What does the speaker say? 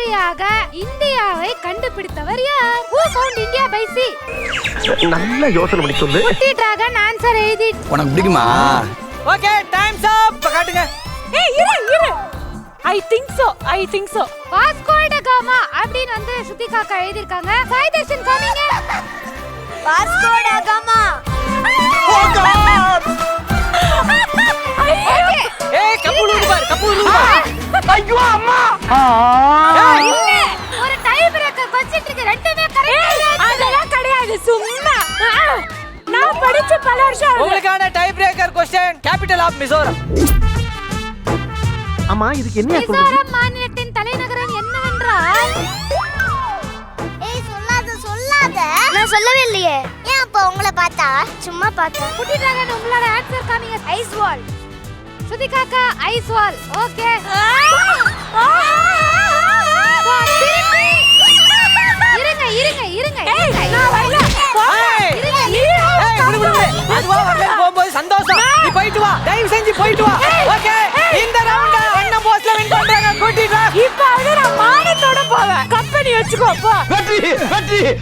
வழியாக இந்தியாவை கண்டுபிடித்தவர் யார்? Who found India by sea? நல்ல யோசனை பண்ணி சொல்லு. குட்டி டிராகன் ஆன்சர் எழுதி. உனக்கு பிடிக்குமா? ஓகே டைம்ஸ் அப். காட்டுங்க. ஏய் இரு I think so வாஸ்கோ ட காமா அப்படின்னு வந்து சுத்தி காக்கா எழுதி இருக்காங்க. சைதேஷன் கமிங். வாஸ்கோ ட காமா. ஓ காட். ஏய் கப்புலூடு பார். ஐயோ அம்மா. ஒரு டை பிரேக்கர் வச்சிட்டு இருக்கு. ரெண்டுமே கரெக்ட். அதெல்லாம் கிடையாது சும்மா. நான் படிச்ச பல வருஷம். உங்களுக்கான tie breaker question capital of Mizoram. அம்மா இதுக்கு என்ன சொல்றது? மிசோரம் மாநிலத்தின் தலைநகரம் என்னவென்றால்? ஏய் சொல்லாத. நான் சொல்லவே இல்லையே. ஏன் அப்ப உங்களை பார்த்தா? சும்மா பார்த்தா. குட்டி டிராகன் உங்களோட ஆன்சர் கமிங். ஐஸ் வால். சுத்தி காக்கா ஐஸ் வால். ஓகே. இருங்க. நான் வரல. அதுவா வரல போகும்போது சந்தோஷம். நீ போயிட்டு வா. தயவு செஞ்சு போயிட்டு வா. ஓகே. இந்த ரவுண்ட அண்ணன் போஸ்ட்ல வின் பண்றாங்க குட்டி டிராகன். இப்ப நான் மானத்தோட போவேன். கம்பெனி வச்சுக்கோ போ. வெற்றி.